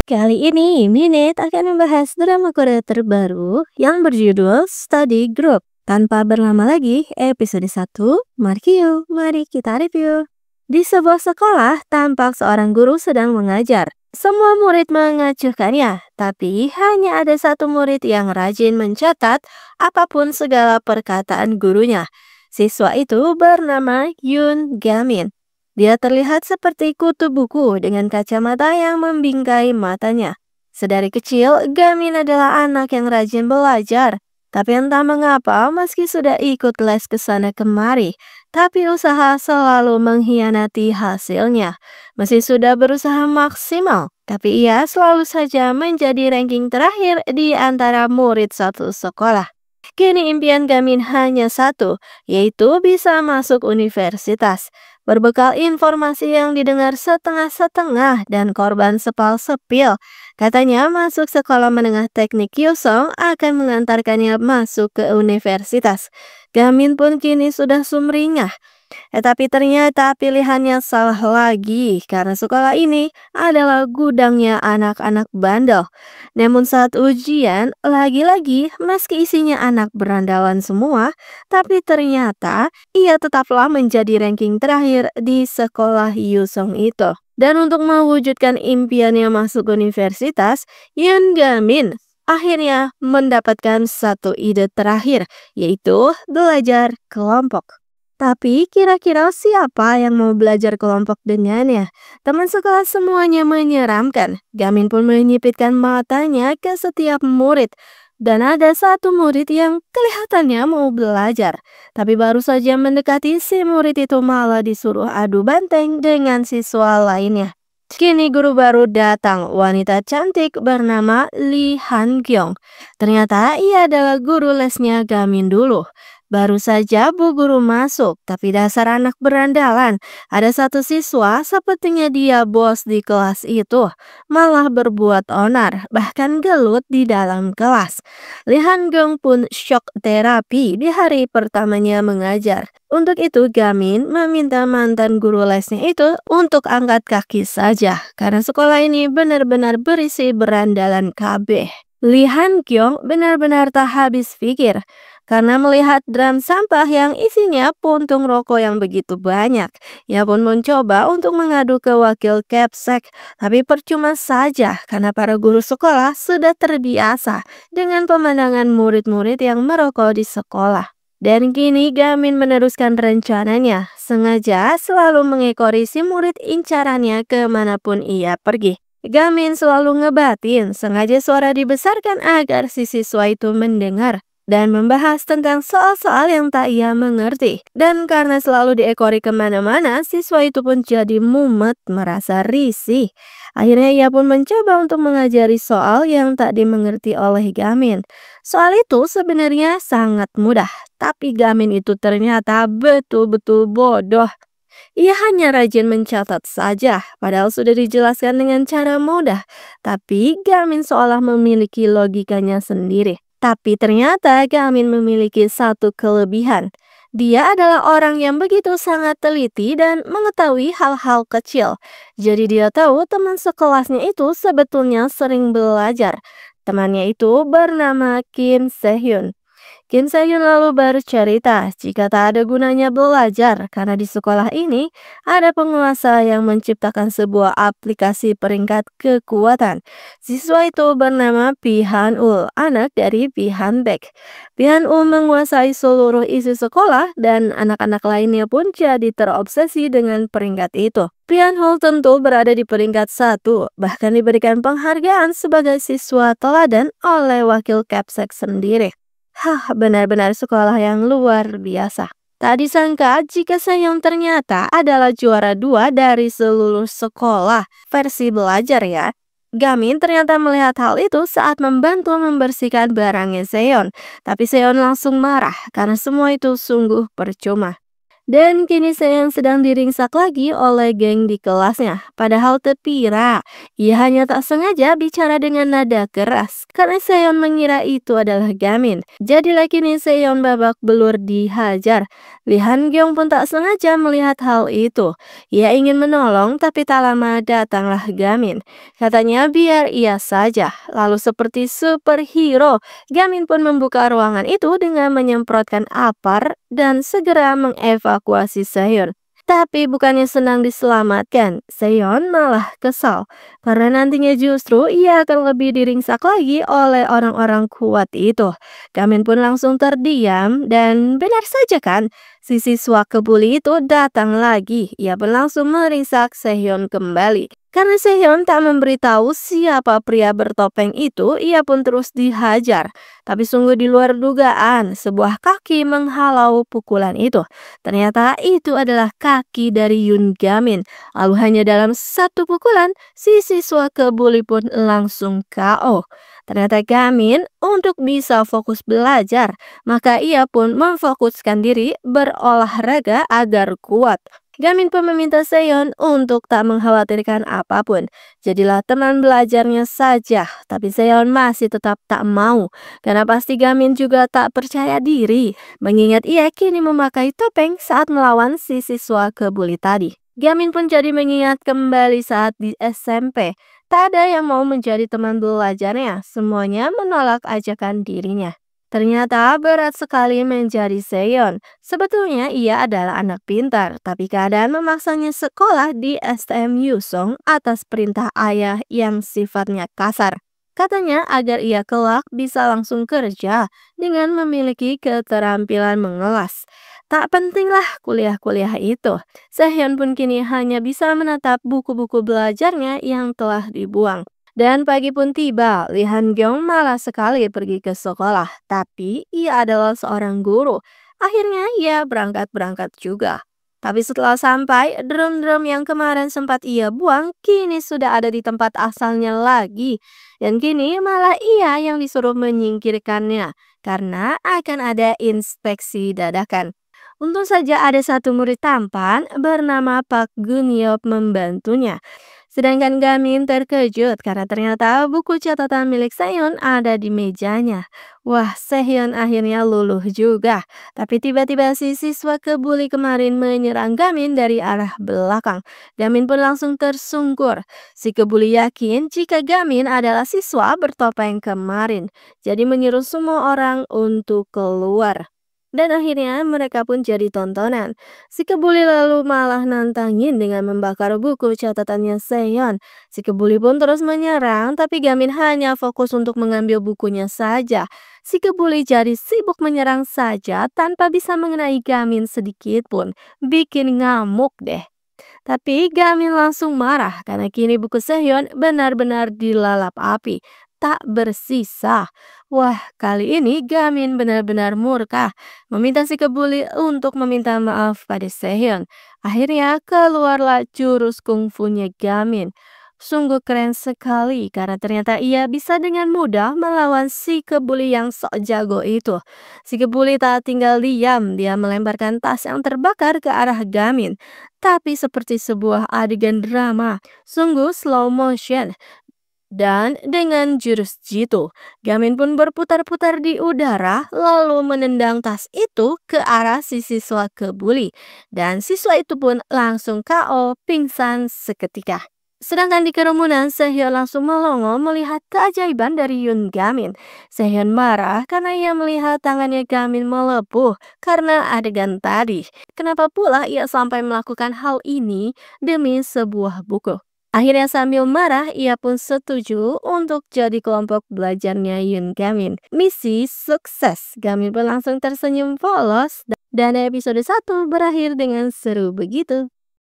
Kali ini Minute akan membahas drama Korea terbaru yang berjudul Study Group. Tanpa berlama lagi, episode 1, mari kita review. Di sebuah sekolah, tampak seorang guru sedang mengajar. Semua murid mengacuhkannya, tapi hanya ada satu murid yang rajin mencatat apapun segala perkataan gurunya. Siswa itu bernama Yoon Gamin. Dia terlihat seperti kutu buku dengan kacamata yang membingkai matanya. Sedari kecil, Gamin adalah anak yang rajin belajar. Tapi entah mengapa, meski sudah ikut les ke sana kemari, tapi usaha selalu mengkhianati hasilnya. Meski sudah berusaha maksimal, tapi ia selalu saja menjadi ranking terakhir di antara murid satu sekolah. Kini impian Gamin hanya satu, yaitu bisa masuk universitas. Berbekal informasi yang didengar setengah-setengah dan korban sepal-sepil, katanya masuk sekolah menengah teknik Kyusung akan mengantarkannya masuk ke universitas. Gamin pun kini sudah sumringah. Tapi ternyata pilihannya salah lagi karena sekolah ini adalah gudangnya anak-anak bandel. Namun saat ujian, lagi-lagi meski isinya anak berandalan semua, tapi ternyata ia tetaplah menjadi ranking terakhir di sekolah Yusong itu. Dan untuk mewujudkan impiannya masuk universitas, Yoon Gamin akhirnya mendapatkan satu ide terakhir, yaitu belajar kelompok. Tapi kira-kira siapa yang mau belajar kelompok dengannya? Teman sekelas semuanya menyeramkan. Gamin pun menyipitkan matanya ke setiap murid. Dan ada satu murid yang kelihatannya mau belajar. Tapi baru saja mendekati, si murid itu malah disuruh adu banteng dengan siswa lainnya. Kini guru baru datang, wanita cantik bernama Lee Han-kyung. Ternyata ia adalah guru lesnya Gamin dulu. Baru saja Bu Guru masuk, tapi dasar anak berandalan. Ada satu siswa, sepertinya dia bos di kelas itu, malah berbuat onar, bahkan gelut di dalam kelas. Lee Han-kyung pun shock terapi di hari pertamanya mengajar. Untuk itu Gamin meminta mantan guru lesnya itu untuk angkat kaki saja, karena sekolah ini benar-benar berisi berandalan KB. Lee Han-kyung benar-benar tak habis pikir. Karena melihat drum sampah yang isinya puntung rokok yang begitu banyak, ia pun mencoba untuk mengadu ke wakil Kepsek, tapi percuma saja karena para guru sekolah sudah terbiasa dengan pemandangan murid-murid yang merokok di sekolah. Dan kini Gamin meneruskan rencananya, sengaja selalu mengekori si murid incarannya kemanapun ia pergi. Gamin selalu ngebatin, sengaja suara dibesarkan agar si siswa itu mendengar dan membahas tentang soal-soal yang tak ia mengerti. Dan karena selalu diekori kemana-mana, siswa itu pun jadi mumet, merasa risih. Akhirnya ia pun mencoba untuk mengajari soal yang tak dimengerti oleh Gamin. Soal itu sebenarnya sangat mudah, tapi Gamin itu ternyata betul-betul bodoh. Ia hanya rajin mencatat saja, padahal sudah dijelaskan dengan cara mudah. Tapi Gamin seolah memiliki logikanya sendiri. Tapi ternyata Gamin memiliki satu kelebihan. Dia adalah orang yang begitu sangat teliti dan mengetahui hal-hal kecil. Jadi dia tahu teman sekelasnya itu sebetulnya sering belajar. Temannya itu bernama Kim Se-hyun. Kim Se-hyun lalu bercerita jika tak ada gunanya belajar karena di sekolah ini ada penguasa yang menciptakan sebuah aplikasi peringkat kekuatan. Siswa itu bernama Pi Han-ul, anak dari Pi Han-baek. Pi Han-ul menguasai seluruh isi sekolah dan anak-anak lainnya pun jadi terobsesi dengan peringkat itu. Pi Han-ul tentu berada di peringkat 1, bahkan diberikan penghargaan sebagai siswa teladan oleh wakil Kepsek sendiri. Benar-benar sekolah yang luar biasa. Tak disangka jika Sejong ternyata adalah juara 2 dari seluruh sekolah versi belajar ya. Gamin ternyata melihat hal itu saat membantu membersihkan barangnya Seon. Tapi Seon langsung marah karena semua itu sungguh percuma. Dan kini Sehun sedang diringsak lagi oleh geng di kelasnya. Padahal Tepira, ia hanya tak sengaja bicara dengan nada keras karena Sehun mengira itu adalah Gamin. Jadilah kini Sehun babak belur dihajar. Lee Han Kyung pun tak sengaja melihat hal itu. Ia ingin menolong tapi tak lama datanglah Gamin. Katanya biar ia saja. Lalu seperti superhero, Gamin pun membuka ruangan itu dengan menyemprotkan apar dan segera mengevakuasi Sehun. Tapi bukannya senang diselamatkan, Sehun malah kesal karena nantinya justru ia akan lebih diringsak lagi oleh orang-orang kuat itu. Gamin pun langsung terdiam dan benar saja kan, si siswa kebuli itu datang lagi. Ia pun langsung meringsak Sehun kembali. Karena Sehun tak memberitahu siapa pria bertopeng itu, ia pun terus dihajar. Tapi sungguh di luar dugaan, sebuah kaki menghalau pukulan itu. Ternyata itu adalah kaki dari Yoon Gamin. Lalu hanya dalam satu pukulan, si siswa kebuli pun langsung KO. Ternyata Gamin untuk bisa fokus belajar, maka ia pun memfokuskan diri berolahraga agar kuat. Gamin pun meminta Sehun untuk tak mengkhawatirkan apapun. Jadilah teman belajarnya saja. Tapi Sehun masih tetap tak mau. Karena pasti Gamin juga tak percaya diri. Mengingat ia kini memakai topeng saat melawan si siswa kebuli tadi. Gamin pun jadi mengingat kembali saat di SMP. Tak ada yang mau menjadi teman belajarnya. Semuanya menolak ajakan dirinya. Ternyata berat sekali menjadi Sehun. Sebetulnya ia adalah anak pintar, tapi keadaan memaksanya sekolah di STM Yusong atas perintah ayah yang sifatnya kasar. Katanya agar ia kelak bisa langsung kerja dengan memiliki keterampilan mengelas. Tak pentinglah kuliah-kuliah itu. Sehun pun kini hanya bisa menatap buku-buku belajarnya yang telah dibuang. Dan pagi pun tiba, Lee Han Kyung malas sekali pergi ke sekolah. Tapi ia adalah seorang guru. Akhirnya ia berangkat-berangkat juga. Tapi setelah sampai, drum-drum yang kemarin sempat ia buang, kini sudah ada di tempat asalnya lagi. Dan kini malah ia yang disuruh menyingkirkannya. Karena akan ada inspeksi dadakan. Untung saja ada satu murid tampan bernama Park Gun Yeop membantunya. Sedangkan Gamin terkejut karena ternyata buku catatan milik Sehun ada di mejanya. Wah, Sehun akhirnya luluh juga. Tapi tiba-tiba si siswa kebuli kemarin menyerang Gamin dari arah belakang. Gamin pun langsung tersungkur. Si kebuli yakin jika Gamin adalah siswa bertopeng kemarin. Jadi menyuruh semua orang untuk keluar. Dan akhirnya mereka pun jadi tontonan. Si kebuli lalu malah nantangin dengan membakar buku catatannya Sehun. Si kebuli pun terus menyerang, tapi Gamin hanya fokus untuk mengambil bukunya saja. Si kebuli jadi sibuk menyerang saja tanpa bisa mengenai Gamin sedikit pun. Bikin ngamuk deh. Tapi Gamin langsung marah karena kini buku Sehun benar-benar dilalap api. Tak bersisa. Wah, kali ini Gamin benar-benar murka. Meminta si kebuli untuk meminta maaf pada Sehun. Akhirnya keluarlah jurus kungfunya Gamin. Sungguh keren sekali karena ternyata ia bisa dengan mudah melawan si kebuli yang sok jago itu. Si kebuli tak tinggal diam, dia melemparkan tas yang terbakar ke arah Gamin. Tapi seperti sebuah adegan drama, sungguh slow motion. Dan dengan jurus jitu, Gamin pun berputar-putar di udara lalu menendang tas itu ke arah si siswa kebuli. Dan siswa itu pun langsung KO pingsan seketika. Sedangkan di kerumunan, Sehun langsung melongo melihat keajaiban dari Yoon Gamin. Sehun marah karena ia melihat tangannya Gamin melepuh karena adegan tadi. Kenapa pula ia sampai melakukan hal ini demi sebuah buku? Akhirnya sambil marah, ia pun setuju untuk jadi kelompok belajarnya Yoon Gamin. Misi sukses, Gamin pun langsung tersenyum polos dan episode 1 berakhir dengan seru begitu.